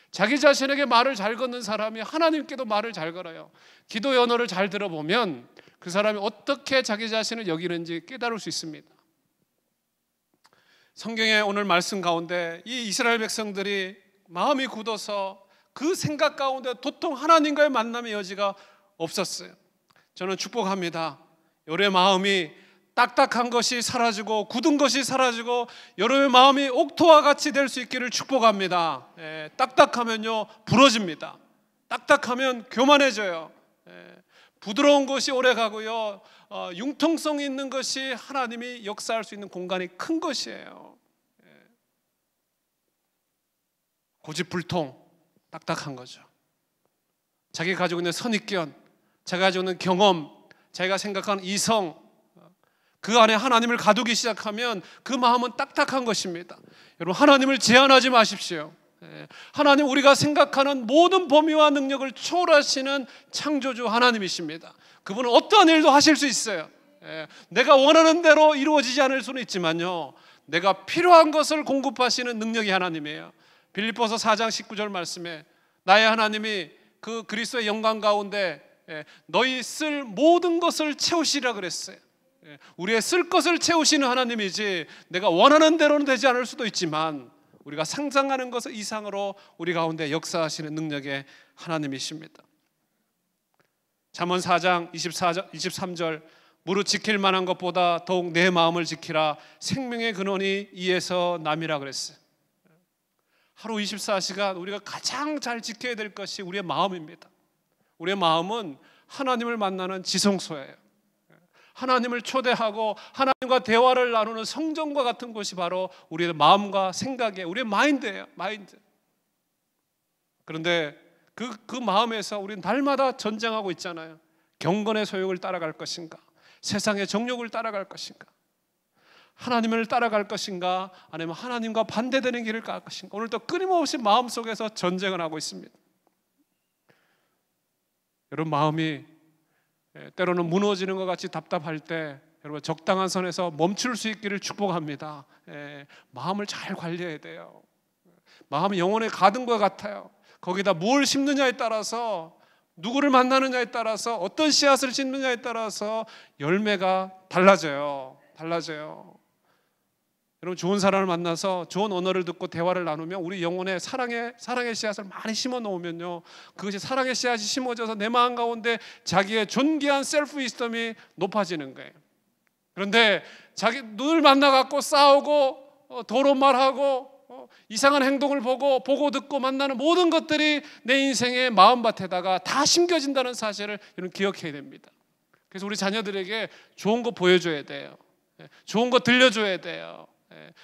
자기 자신에게 말을 잘 걷는 사람이 하나님께도 말을 잘 걸어요. 기도의 언어를 잘 들어보면 그 사람이 어떻게 자기 자신을 여기는지 깨달을 수 있습니다. 성경의 오늘 말씀 가운데 이 이스라엘 백성들이 마음이 굳어서 그 생각 가운데 도통 하나님과의 만남의 여지가 없었어요. 저는 축복합니다. 여러분의 마음이 딱딱한 것이 사라지고 굳은 것이 사라지고 여러분의 마음이 옥토와 같이 될 수 있기를 축복합니다. 딱딱하면요 부러집니다. 딱딱하면 교만해져요. 부드러운 것이 오래 가고요, 융통성 있는 것이 하나님이 역사할 수 있는 공간이 큰 것이에요. 고집불통, 딱딱한 거죠. 자기가 가지고 있는 선입견, 자기가 가지고 있는 경험, 자기가 생각하는 이성, 그 안에 하나님을 가두기 시작하면 그 마음은 딱딱한 것입니다. 여러분, 하나님을 제한하지 마십시오. 하나님, 우리가 생각하는 모든 범위와 능력을 초월하시는 창조주 하나님이십니다. 그분은 어떠한 일도 하실 수 있어요. 내가 원하는 대로 이루어지지 않을 수는 있지만요, 내가 필요한 것을 공급하시는 능력이 하나님이에요. 빌립보서 4장 19절 말씀에 나의 하나님이 그 그리스도의 영광 가운데 너희 쓸 모든 것을 채우시라 그랬어요. 우리의 쓸 것을 채우시는 하나님이지, 내가 원하는 대로는 되지 않을 수도 있지만 우리가 상상하는 것 이상으로 우리 가운데 역사하시는 능력의 하나님이십니다. 잠언 4장 23절 무릇 지킬 만한 것보다 더욱 내 마음을 지키라 생명의 근원이 이에서 남이라 그랬어요. 하루 24시간 우리가 가장 잘 지켜야 될 것이 우리의 마음입니다. 우리의 마음은 하나님을 만나는 지성소예요. 하나님을 초대하고 하나님과 대화를 나누는 성전과 같은 곳이 바로 우리의 마음과 생각이에요. 우리의 마인드예요. 마인드. 그런데 그 마음에서 우리는 날마다 전쟁하고 있잖아요. 경건의 소욕을 따라갈 것인가, 세상의 정욕을 따라갈 것인가, 하나님을 따라갈 것인가, 아니면 하나님과 반대되는 길을 갈 것인가. 오늘도 끊임없이 마음속에서 전쟁을 하고 있습니다. 여러분, 마음이 때로는 무너지는 것 같이 답답할 때 여러분, 적당한 선에서 멈출 수 있기를 축복합니다. 마음을 잘 관리해야 돼요. 마음이 영혼의 가든과 같아요. 거기다 뭘 심느냐에 따라서, 누구를 만나느냐에 따라서, 어떤 씨앗을 심느냐에 따라서 열매가 달라져요. 여러분, 좋은 사람을 만나서 좋은 언어를 듣고 대화를 나누면 우리 영혼에 사랑의 씨앗을 많이 심어 놓으면요, 그것이 사랑의 씨앗이 심어져서 내 마음 가운데 자기의 존귀한 셀프 위스덤이 높아지는 거예요. 그런데 늘 만나갖고 싸우고 더러운 말하고 이상한 행동을 보고 듣고 만나는 모든 것들이 내 인생의 마음밭에다가 다 심겨진다는 사실을 여러분 기억해야 됩니다. 그래서 우리 자녀들에게 좋은 거 보여줘야 돼요. 좋은 거 들려줘야 돼요.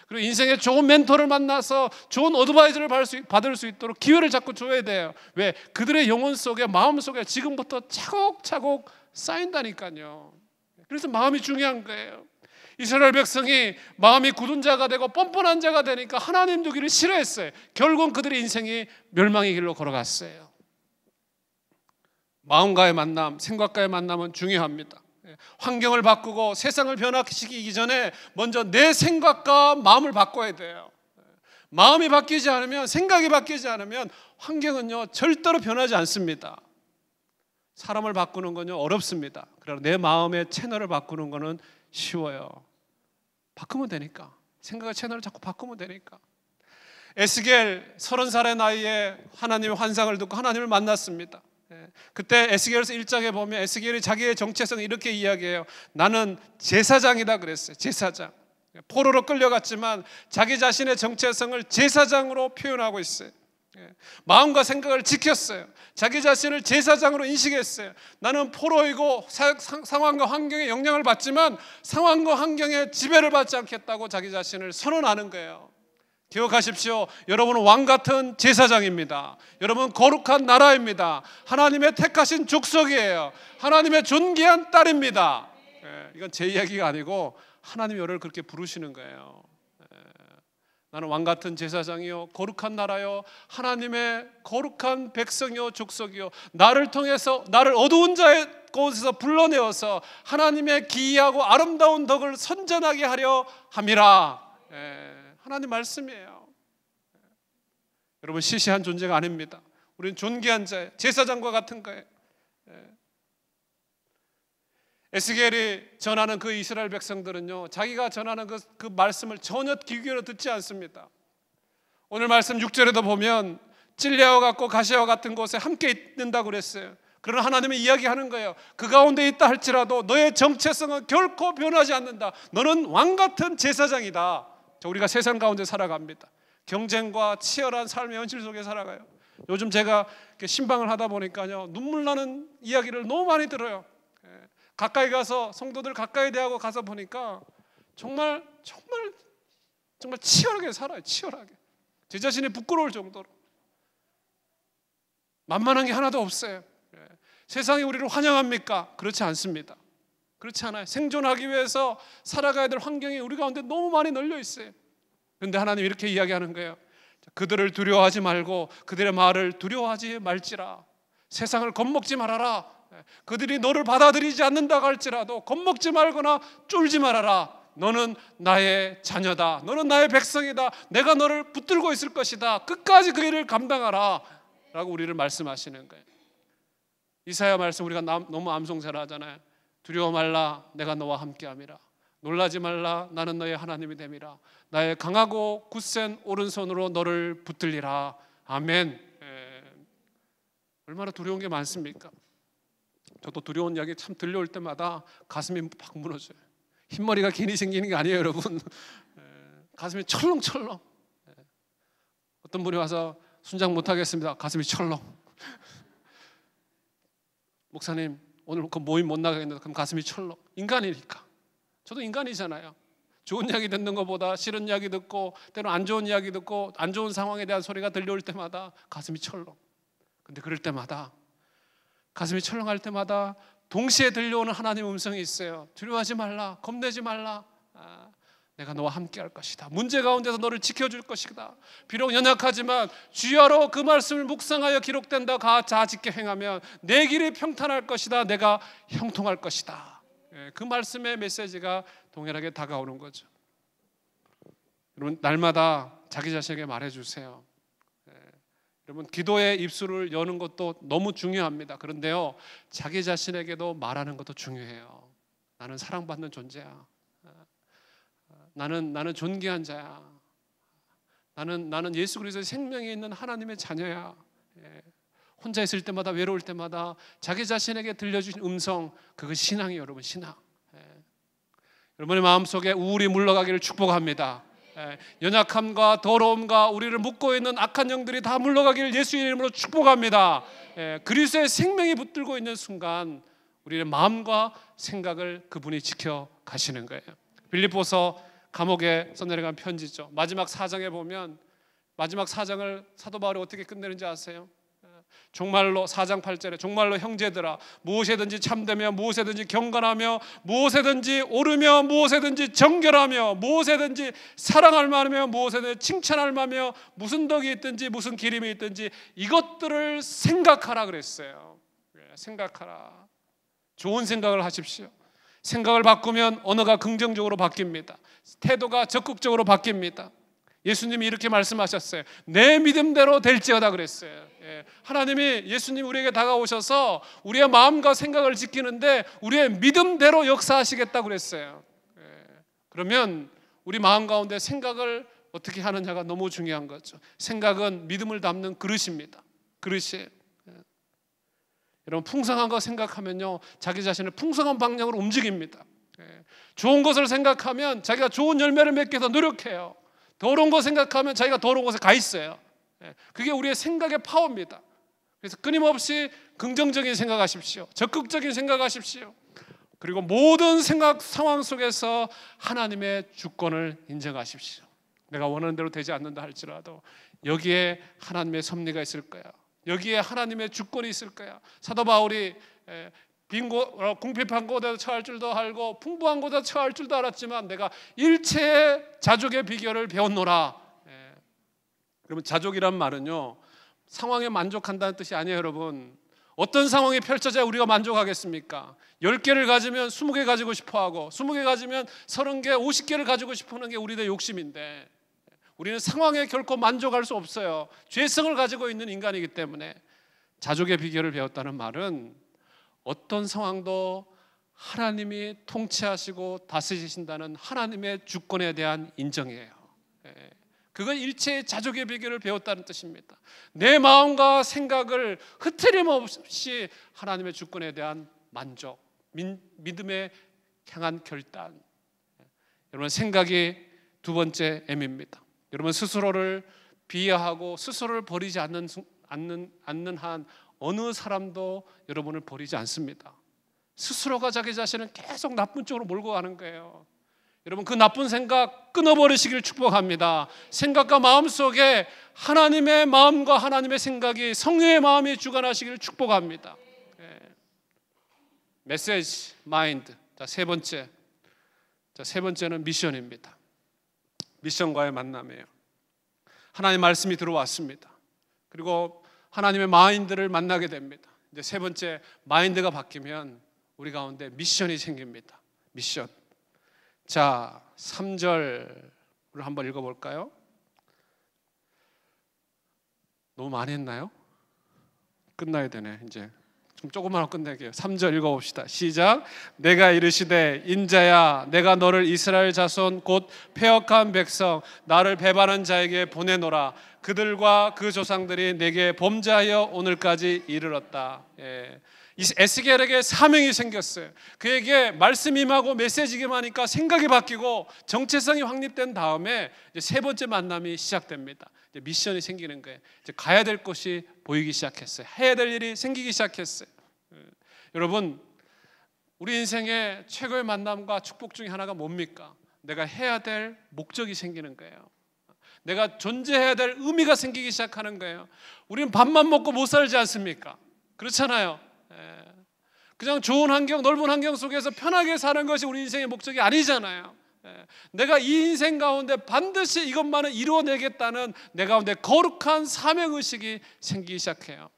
그리고 인생에 좋은 멘토를 만나서 좋은 어드바이저를 받을 수 있도록 기회를 자꾸 줘야 돼요. 왜? 그들의 영혼 속에, 마음 속에 지금부터 차곡차곡 쌓인다니까요. 그래서 마음이 중요한 거예요. 이스라엘 백성이 마음이 굳은 자가 되고 뻔뻔한 자가 되니까 하나님 두기를 싫어했어요. 결국은 그들의 인생이 멸망의 길로 걸어갔어요. 마음과의 만남, 생각과의 만남은 중요합니다. 환경을 바꾸고 세상을 변화시키기 전에 먼저 내 생각과 마음을 바꿔야 돼요. 마음이 바뀌지 않으면, 생각이 바뀌지 않으면 환경은요 절대로 변하지 않습니다. 사람을 바꾸는 건요 어렵습니다. 그러나 내 마음의 채널을 바꾸는 거는 쉬워요. 바꾸면 되니까. 생각의 채널을 자꾸 바꾸면 되니까. 에스겔 30살의 나이에 하나님의 환상을 듣고 하나님을 만났습니다. 그때 에스겔서 1장에 보면 에스겔이 자기의 정체성을 이렇게 이야기해요. 나는 제사장이다 그랬어요. 제사장. 포로로 끌려갔지만 자기 자신의 정체성을 제사장으로 표현하고 있어요. 마음과 생각을 지켰어요. 자기 자신을 제사장으로 인식했어요. 나는 포로이고 상황과 환경에 영향을 받지만 상황과 환경에 지배를 받지 않겠다고 자기 자신을 선언하는 거예요. 기억하십시오. 여러분은 왕같은 제사장입니다. 여러분 거룩한 나라입니다. 하나님의 택하신 족속이에요. 하나님의 존귀한 딸입니다. 이건 제 이야기가 아니고 하나님이 여러분을 그렇게 부르시는 거예요. 나는 왕같은 제사장이요 거룩한 나라요 하나님의 거룩한 백성이요 족속이요, 나를 통해서 나를 어두운 자의 곳에서 불러내어서 하나님의 기이하고 아름다운 덕을 선전하게 하려 함이라. 하나님 말씀이에요. 여러분 시시한 존재가 아닙니다. 우리는 존귀한 자예요. 제사장과 같은 거예요. 에스겔이 전하는 그 이스라엘 백성들은요 자기가 전하는 그 말씀을 전혀 귀 기울여 듣지 않습니다. 오늘 말씀 6절에도 보면 찔레와 같고 가시와 같은 곳에 함께 있는다고 그랬어요. 그러나 하나님이 이야기하는 거예요. 그 가운데 있다 할지라도 너의 정체성은 결코 변하지 않는다. 너는 왕같은 제사장이다. 우리가 세상 가운데 살아갑니다. 경쟁과 치열한 삶의 현실 속에 살아가요. 요즘 제가 신방을 하다 보니까요, 눈물 나는 이야기를 너무 많이 들어요. 가까이 가서, 성도들 가까이 대하고 가서 보니까 정말 치열하게 살아요. 치열하게. 제 자신이 부끄러울 정도로. 만만한 게 하나도 없어요. 세상이 우리를 환영합니까? 그렇지 않습니다. 그렇지 않아요. 생존하기 위해서 살아가야 될 환경이 우리 가운데 너무 많이 널려 있어요. 그런데 하나님 이렇게 이야기하는 거예요. 그들을 두려워하지 말고 그들의 말을 두려워하지 말지라. 세상을 겁먹지 말아라. 그들이 너를 받아들이지 않는다고 할지라도 겁먹지 말거나 쫄지 말아라. 너는 나의 자녀다. 너는 나의 백성이다. 내가 너를 붙들고 있을 것이다. 끝까지 그 일을 감당하라 라고 우리를 말씀하시는 거예요. 이사야 말씀 우리가 너무 암송사를 하잖아요. 두려워 말라, 내가 너와 함께함이라. 놀라지 말라, 나는 너의 하나님이 됨이라. 나의 강하고 굳센 오른손으로 너를 붙들리라. 아멘. 얼마나 두려운 게 많습니까? 저도 두려운 이야기 참 들려올 때마다 가슴이 팍 무너져요. 흰머리가 괜히 생기는 게 아니에요, 여러분. 가슴이 철렁철렁. 어떤 분이 와서 순장 못하겠습니다. 가슴이 철렁. 목사님, 오늘 그 모임 못 나가겠는데 그럼 가슴이 철렁. 인간이니까. 저도 인간이잖아요. 좋은 이야기 듣는 것보다 싫은 이야기 듣고 때로 안 좋은 이야기 듣고 안 좋은 상황에 대한 소리가 들려올 때마다 가슴이 철렁. 근데 그럴 때마다, 가슴이 철렁할 때마다 동시에 들려오는 하나님의 음성이 있어요. 두려워하지 말라, 겁내지 말라. 내가 너와 함께 할 것이다. 문제 가운데서 너를 지켜줄 것이다. 비록 연약하지만 주야로 그 말씀을 묵상하여 기록된다 자짓게 행하면 내 길이 평탄할 것이다. 내가 형통할 것이다. 그 말씀의 메시지가 동일하게 다가오는 거죠. 여러분, 날마다 자기 자신에게 말해주세요. 여러분, 기도의 입술을 여는 것도 너무 중요합니다. 그런데요, 자기 자신에게도 말하는 것도 중요해요. 나는 사랑받는 존재야. 나는 존귀한 자야. 나는 예수 그리스도의 생명이 있는 하나님의 자녀야. 혼자 있을 때마다, 외로울 때마다 자기 자신에게 들려주신 음성, 그거 신앙이에요, 여러분. 신앙. 여러분의 마음속에 우울이 물러가기를 축복합니다. 연약함과 더러움과 우리를 묶고 있는 악한 영들이 다 물러가기를 예수의 이름으로 축복합니다. 그리스도의 생명이 붙들고 있는 순간 우리의 마음과 생각을 그분이 지켜 가시는 거예요. 빌립보서 감옥에 써내려간 편지죠. 마지막 4장에 보면, 마지막 4장을 사도 바울이 어떻게 끝내는지 아세요? 정말로 4장 8절에 정말로 형제들아, 무엇이든지 참되며 무엇이든지 경건하며 무엇이든지 옳으며 무엇이든지 정결하며 무엇이든지 사랑할 만하며 무엇이든지 칭찬할 만하며 무슨 덕이 있든지 무슨 기림이 있든지 이것들을 생각하라 그랬어요. 생각하라. 좋은 생각을 하십시오. 생각을 바꾸면 언어가 긍정적으로 바뀝니다. 태도가 적극적으로 바뀝니다. 예수님이 이렇게 말씀하셨어요. 내 믿음대로 될지어다 그랬어요. 하나님이, 예수님이 우리에게 다가오셔서 우리의 마음과 생각을 지키는데 우리의 믿음대로 역사하시겠다고 그랬어요. 그러면 우리 마음 가운데 생각을 어떻게 하느냐가 너무 중요한 거죠. 생각은 믿음을 담는 그릇입니다. 그릇이에요. 여러분, 풍성한 거 생각하면요, 자기 자신을 풍성한 방향으로 움직입니다. 좋은 것을 생각하면 자기가 좋은 열매를 맺기 위해서 노력해요. 더러운 거 생각하면 자기가 더러운 곳에 가 있어요. 그게 우리의 생각의 파워입니다. 그래서 끊임없이 긍정적인 생각하십시오. 적극적인 생각하십시오. 그리고 모든 생각 상황 속에서 하나님의 주권을 인정하십시오. 내가 원하는 대로 되지 않는다 할지라도 여기에 하나님의 섭리가 있을 거야. 여기에 하나님의 주권이 있을 거야. 사도 바울이 궁핍한 곳에서 처할 줄도 알고 풍부한 곳에서 처할 줄도 알았지만 내가 일체의 자족의 비결을 배웠노라. 그러면 자족이란 말은요, 상황에 만족한다는 뜻이 아니에요, 여러분. 어떤 상황이 펼쳐져야 우리가 만족하겠습니까? 10개를 가지면 20개 가지고 싶어하고 20개 가지면 30개, 50개를 가지고 싶어하는 게 우리의 욕심인데, 우리는 상황에 결코 만족할 수 없어요. 죄성을 가지고 있는 인간이기 때문에. 자족의 비결을 배웠다는 말은 어떤 상황도 하나님이 통치하시고 다스리신다는 하나님의 주권에 대한 인정이에요. 그건 일체의 자족의 비결을 배웠다는 뜻입니다. 내 마음과 생각을 흐트림 없이 하나님의 주권에 대한 만족, 믿음에 향한 결단. 여러분, 생각이 두 번째 M입니다. 여러분, 스스로를 비하하고 스스로를 버리지 않는 않는 한 어느 사람도 여러분을 버리지 않습니다. 스스로가 자기 자신을 계속 나쁜 쪽으로 몰고 가는 거예요. 여러분, 그 나쁜 생각 끊어버리시길 축복합니다. 생각과 마음 속에 하나님의 마음과 하나님의 생각이, 성령의 마음이 주관하시기를 축복합니다. 메시지, 마인드. 자, 세 번째는 미션입니다. 미션과의 만남이에요. 하나님의 말씀이 들어왔습니다. 그리고 하나님의 마인드를 만나게 됩니다. 이제 세 번째, 마인드가 바뀌면 우리 가운데 미션이 생깁니다. 미션. 자, 3절을 한번 읽어볼까요? 너무 많이 했나요? 끝나야 되네. 이제 좀 조금만 하고 끝낼게요. 3절 읽어봅시다. 시작. 내가 이르시되 인자야 내가 너를 이스라엘 자손 곧 패역한 백성 나를 배반한 자에게 보내노라. 그들과 그 조상들이 내게 범죄하여 오늘까지 이르렀다. 이 에스겔에게 사명이 생겼어요. 그에게 말씀이 임하고 메시지가 임하니까 생각이 바뀌고 정체성이 확립된 다음에 이제 세 번째 만남이 시작됩니다. 이제 미션이 생기는 거예요. 이제 가야 될 곳이 보이기 시작했어요. 해야 될 일이 생기기 시작했어요. 여러분, 우리 인생의 최고의 만남과 축복 중에 하나가 뭡니까? 내가 해야 될 목적이 생기는 거예요. 내가 존재해야 될 의미가 생기기 시작하는 거예요. 우리는 밥만 먹고 못 살지 않습니까? 그렇잖아요. 그냥 좋은 환경, 넓은 환경 속에서 편하게 사는 것이 우리 인생의 목적이 아니잖아요. 내가 이 인생 가운데 반드시 이것만은 이루어내겠다는 내 가운데 거룩한 사명의식이 생기기 시작해요.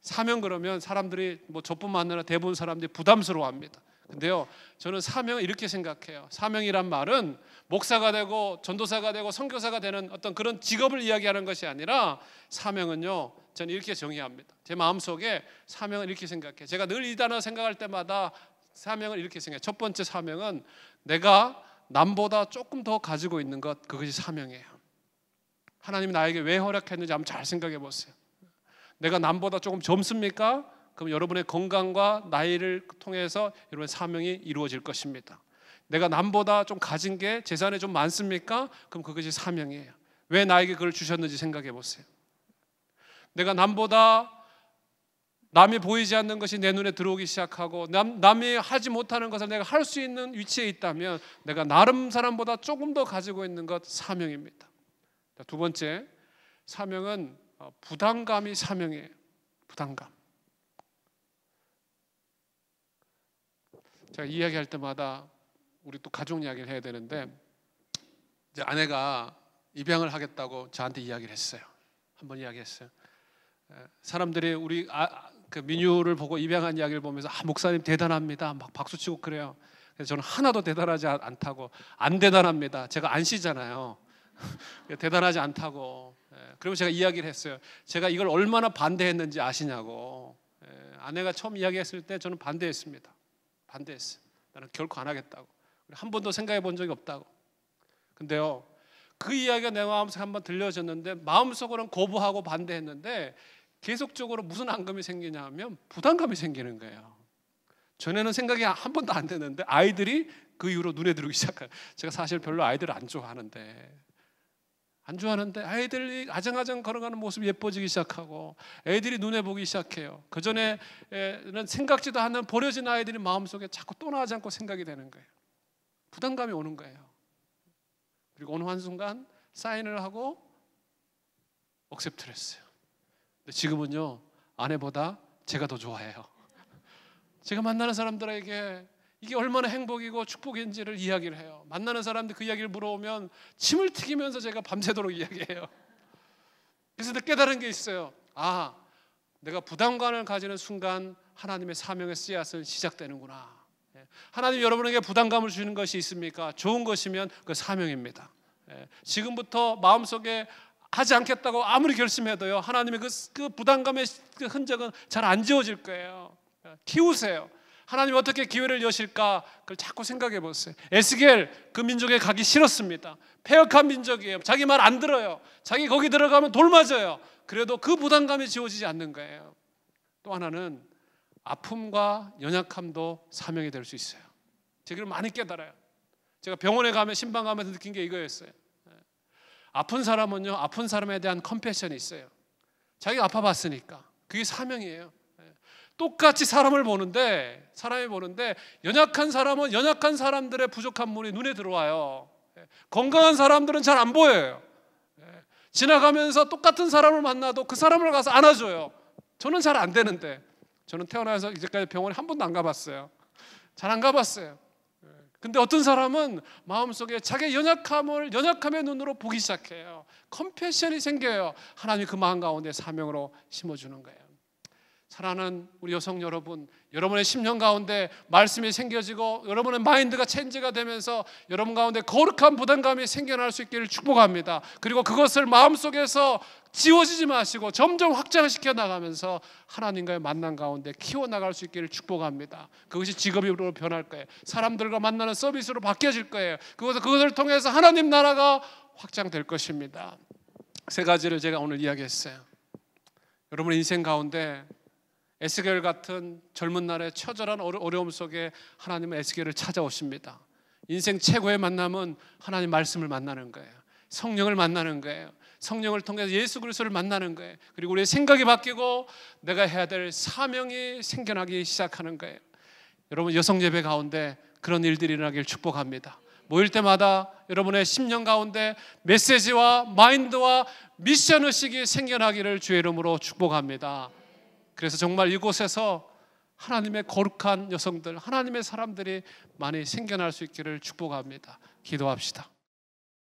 사명 그러면 사람들이 저뿐만 아니라 대부분 사람들이 부담스러워합니다. 근데요, 저는 사명을 이렇게 생각해요. 사명이란 말은 목사가 되고 전도사가 되고 선교사가 되는 어떤 그런 직업을 이야기하는 것이 아니라 사명은요, 저는 이렇게 정의합니다. 제 마음속에 사명을 이렇게 생각해요. 제가 늘 이 단어 생각할 때마다 사명을 이렇게 생각해요. 첫 번째 사명은 내가 남보다 조금 더 가지고 있는 것, 그것이 사명이에요. 하나님이 나에게 왜 허락했는지 한번 잘 생각해 보세요. 내가 남보다 조금 젊습니까? 그럼 여러분의 건강과 나이를 통해서 여러분의 사명이 이루어질 것입니다. 내가 남보다 좀 가진 게 재산이 좀 많습니까? 그럼 그것이 사명이에요. 왜 나에게 그걸 주셨는지 생각해 보세요. 내가 남보다 남이 보이지 않는 것이 내 눈에 들어오기 시작하고 남이 하지 못하는 것을 내가 할 수 있는 위치에 있다면 내가 나름 사람보다 조금 더 가지고 있는 것, 사명입니다. 두 번째, 사명은 부담감이 사명이에요. 부담감. 제가 이야기할 때마다 우리 또 가족 이야기를 해야 되는데, 이제 아내가 입양을 하겠다고 저한테 이야기를 했어요. 한번 이야기했어요. 사람들이 우리 그 민유를 보고 입양한 이야기를 보면서 목사님 대단합니다. 막 박수치고 그래요. 그래서 저는 하나도 대단하지 않다고, 안 대단합니다. 제가 안 쉬잖아요. 대단하지 않다고. 그리고 제가 이야기를 했어요. 제가 이걸 얼마나 반대했는지 아시냐고. 아내가 처음 이야기했을 때 저는 반대했습니다. 반대했어요. 나는 결코 안 하겠다고. 한 번도 생각해 본 적이 없다고. 근데요, 그 이야기가 내 마음속에 한번 들려졌는데 마음속으로는 거부하고 반대했는데 계속적으로 무슨 앙금이 생기냐 하면 부담감이 생기는 거예요. 전에는 생각이 한 번도 안 됐는데 아이들이 그 이후로 눈에 들어오기 시작해요. 제가 사실 별로 아이들을 안 좋아하는데 아이들이 아정아정 걸어가는 모습이 예뻐지기 시작하고 애들이 눈에 보기 시작해요. 그전에는 생각지도 않는 버려진 아이들이 마음속에 자꾸 떠나지 않고 생각이 되는 거예요. 부담감이 오는 거예요. 그리고 어느 한순간 사인을 하고 억셉트를 했어요. 근데 지금은요, 아내보다 제가 더 좋아해요. 제가 만나는 사람들에게 이게 얼마나 행복이고 축복인지를 이야기를 해요. 만나는 사람들 그 이야기를 물어보면 침을 튀기면서 제가 밤새도록 이야기해요. 그래서 깨달은 게 있어요. 내가 부담감을 가지는 순간 하나님의 사명의 씨앗은 시작되는구나. 하나님 여러분에게 부담감을 주시는 것이 있습니까? 좋은 것이면 그 사명입니다. 지금부터 마음속에 하지 않겠다고 아무리 결심해도요, 하나님의 그 부담감의 그 흔적은 잘 안 지워질 거예요. 키우세요. 하나님 어떻게 기회를 여실까? 그걸 자꾸 생각해 보세요. 에스겔 그 민족에 가기 싫었습니다. 패역한 민족이에요. 자기 말 안 들어요. 자기 거기 들어가면 돌 맞아요. 그래도 그 부담감이 지워지지 않는 거예요. 또 하나는 아픔과 연약함도 사명이 될 수 있어요. 제가 많이 깨달아요. 제가 병원에 가면 신방 가면서 느낀 게 이거였어요. 아픈 사람은요, 아픈 사람에 대한 컴패션이 있어요. 자기가 아파봤으니까. 그게 사명이에요. 똑같이 사람이 보는데 연약한 사람은 연약한 사람들의 부족한 면이 눈에 들어와요. 건강한 사람들은 잘 안 보여요. 지나가면서 똑같은 사람을 만나도 그 사람을 가서 안아줘요. 저는 잘 안 되는데, 저는 태어나서 이제까지 병원에 한 번도 안 가봤어요. 잘 안 가봤어요. 근데 어떤 사람은 마음속에 자기의 연약함을 연약함의 눈으로 보기 시작해요. 컴패션이 생겨요. 하나님이 그 마음 가운데 사명으로 심어주는 거예요. 사랑하는 우리 여성 여러분, 여러분의 10년 가운데 말씀이 생겨지고 여러분의 마인드가 체인지가 되면서 여러분 가운데 거룩한 부담감이 생겨날 수 있기를 축복합니다. 그리고 그것을 마음속에서 지워지지 마시고 점점 확장시켜 나가면서 하나님과의 만남 가운데 키워나갈 수 있기를 축복합니다. 그것이 직업으로 변할 거예요. 사람들과 만나는 서비스로 바뀌어질 거예요. 그것을 통해서 하나님 나라가 확장될 것입니다. 세 가지를 제가 오늘 이야기했어요. 여러분의 인생 가운데 에스겔 같은 젊은 날의 처절한 어려움 속에 하나님은 에스겔을 찾아오십니다. 인생 최고의 만남은 하나님 말씀을 만나는 거예요. 성령을 만나는 거예요. 성령을 통해서 예수 그리스도를 만나는 거예요. 그리고 우리의 생각이 바뀌고 내가 해야 될 사명이 생겨나기 시작하는 거예요. 여러분 여성 예배 가운데 그런 일들이 일어나길 축복합니다. 모일 때마다 여러분의 10년 가운데 메시지와 마인드와 미션 의식이 생겨나기를 주의 이름으로 축복합니다. 그래서 정말 이곳에서 하나님의 거룩한 여성들, 하나님의 사람들이 많이 생겨날 수 있기를 축복합니다. 기도합시다.